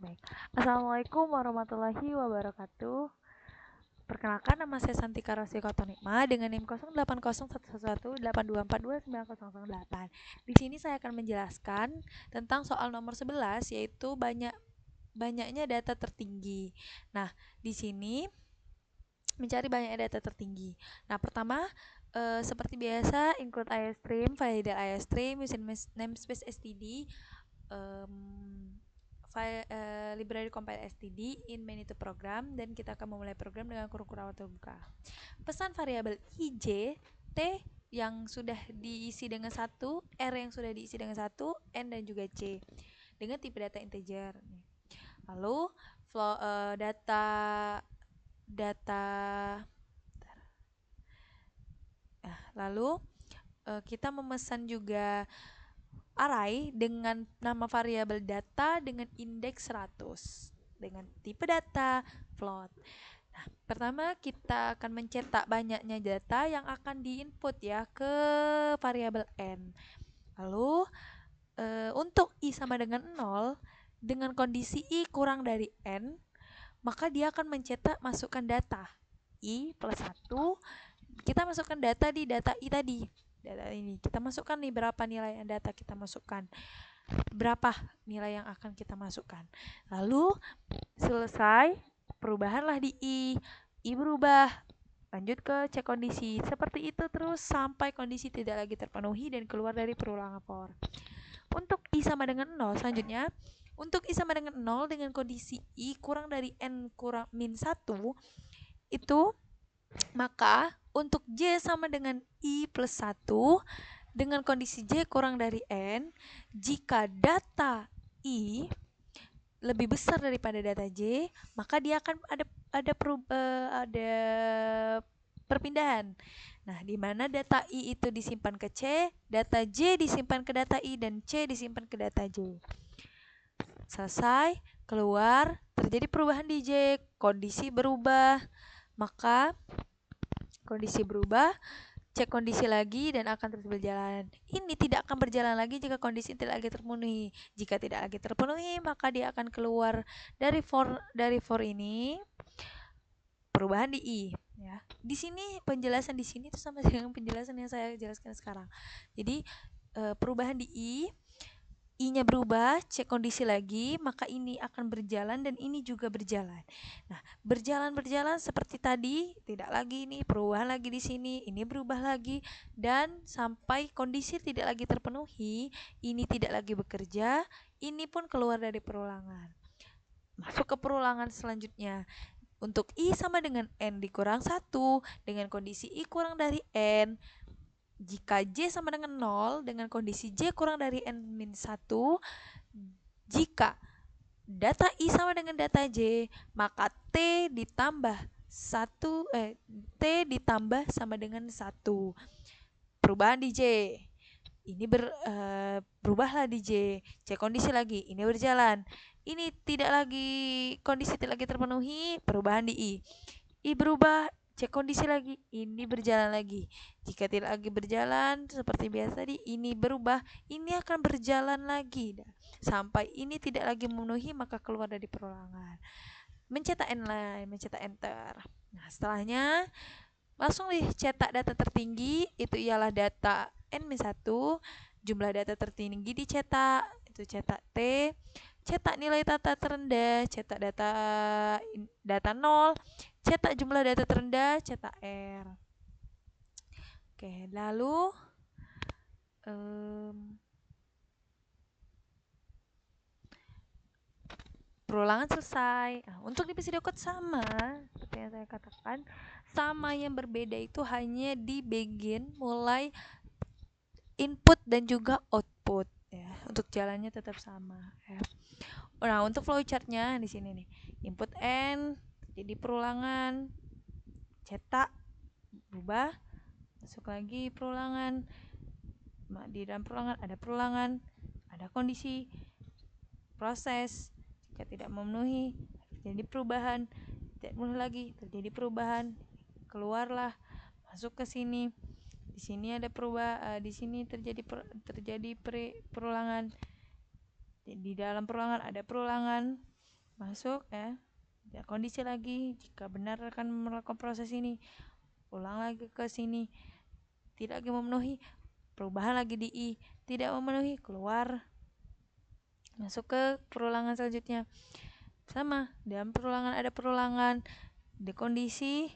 Baik. Assalamualaikum warahmatullahi wabarakatuh. Perkenalkan, nama saya Santika Rosika Tonikma dengan NIM 08011182429008. Di sini saya akan menjelaskan tentang soal nomor 11, yaitu banyaknya data tertinggi. Nah, di sini mencari banyak data tertinggi. Nah, pertama, seperti biasa, include IOStream, validate IOStream, using namespace std, library compile std in many to program, dan kita akan memulai program dengan kurung terbuka. Pesan variabel ij, t yang sudah diisi dengan 1, r yang sudah diisi dengan 1, n dan juga c dengan tipe data integer. Lalu lalu kita memesan juga array dengan nama variabel data dengan indeks 100 dengan tipe data float. Nah, pertama kita akan mencetak banyaknya data yang akan diinput ya ke variabel n. Lalu untuk i sama dengan 0 dengan kondisi i kurang dari n, maka dia akan masukkan data i plus 1. Kita masukkan data di data i tadi. Data ini kita masukkan nih, berapa nilai yang data kita masukkan, berapa nilai yang akan kita masukkan. Lalu selesai, perubahanlah di i berubah, lanjut ke cek kondisi. Seperti itu terus sampai kondisi tidak lagi terpenuhi dan keluar dari perulangan for. Untuk i sama dengan 0 selanjutnya, untuk i sama dengan 0 dengan kondisi i kurang dari n kurang min 1 itu, maka untuk j sama dengan i plus 1 dengan kondisi j kurang dari n, jika data i lebih besar daripada data j, maka dia akan ada perpindahan. Nah, di mana data i itu disimpan ke c, data j disimpan ke data i, dan c disimpan ke data j. Selesai, keluar, terjadi perubahan di j, kondisi berubah, maka kondisi berubah, cek kondisi lagi dan akan terus berjalan. Ini tidak akan berjalan lagi jika kondisi tidak lagi terpenuhi. Jika tidak lagi terpenuhi, maka dia akan keluar dari for ini, perubahan di i ya. Di sini penjelasan di sini itu sama dengan penjelasan yang saya jelaskan sekarang. Jadi perubahan di i-nya berubah, cek kondisi lagi, maka ini akan berjalan dan ini juga berjalan. Nah, berjalan seperti tadi, tidak lagi ini perubahan lagi di sini, ini berubah lagi, dan sampai kondisi tidak lagi terpenuhi, ini tidak lagi bekerja, ini pun keluar dari perulangan. Masuk ke perulangan selanjutnya. Untuk i sama dengan n dikurang 1 dengan kondisi i kurang dari n, jika j sama dengan 0 dengan kondisi j kurang dari n-1, jika data i sama dengan data j, maka t ditambah sama dengan 1. Perubahan di j. Ini berubahlah di j. Cek kondisi lagi, ini berjalan. Ini tidak lagi, kondisi tidak lagi terpenuhi, perubahan di i. I berubah, cek kondisi lagi, ini berjalan lagi. Jika tidak lagi berjalan seperti biasa tadi, ini berubah, ini akan berjalan lagi sampai ini tidak lagi memenuhi, maka keluar dari perulangan. Mencetak n-line, mencetak enter. Nah, setelahnya langsung cetak data tertinggi, itu ialah data n-1, jumlah data tertinggi dicetak, itu cetak t, cetak nilai data terendah, cetak data 0, cetak jumlah data terendah, cetak R. Oke, lalu perulangan selesai. Nah, untuk di video code sama seperti yang saya katakan, sama, yang berbeda itu hanya di bagian mulai input dan juga output ya. Untuk jalannya tetap sama ya. Nah, untuk flowchartnya di sini nih, input n, jadi perulangan, cetak, berubah, masuk lagi perulangan, di dalam perulangan, ada kondisi, proses, jika tidak memenuhi, terjadi perubahan, tidak memenuhi lagi, terjadi perubahan, keluarlah, masuk ke sini, di sini ada perubahan, di sini terjadi perulangan, di dalam perulangan ada perulangan, masuk ya. Kondisi lagi, jika benar akan melakukan proses ini, ulang lagi ke sini, tidak lagi memenuhi, perubahan lagi di I, tidak memenuhi, keluar, masuk ke perulangan selanjutnya. Sama, dalam perulangan ada perulangan di kondisi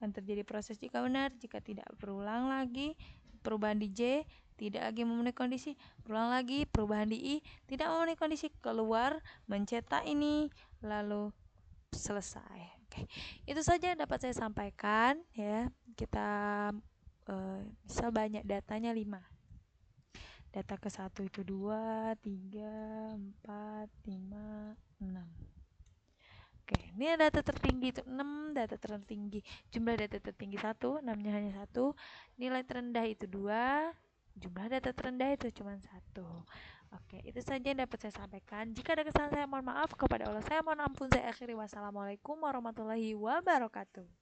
akan terjadi proses jika benar, jika tidak, berulang lagi, perubahan di J tidak lagi memenuhi kondisi, berulang lagi, perubahan di I tidak memenuhi kondisi, keluar, mencetak ini, lalu selesai. Oke, itu saja dapat saya sampaikan ya. Kita bisa banyak datanya 5. Data ke 1 itu 2, 3, 4, 5, 6. Oke, ini data tertinggi itu 6, data tertinggi, jumlah data tertinggi 1, 6-nya hanya 1, nilai terendah itu 2, jumlah data terendah itu cuma 1. Oke, itu saja yang dapat saya sampaikan. Jika ada kesalahan saya mohon maaf, kepada Allah saya mohon ampun. Saya akhiri, wassalamualaikum warahmatullahi wabarakatuh.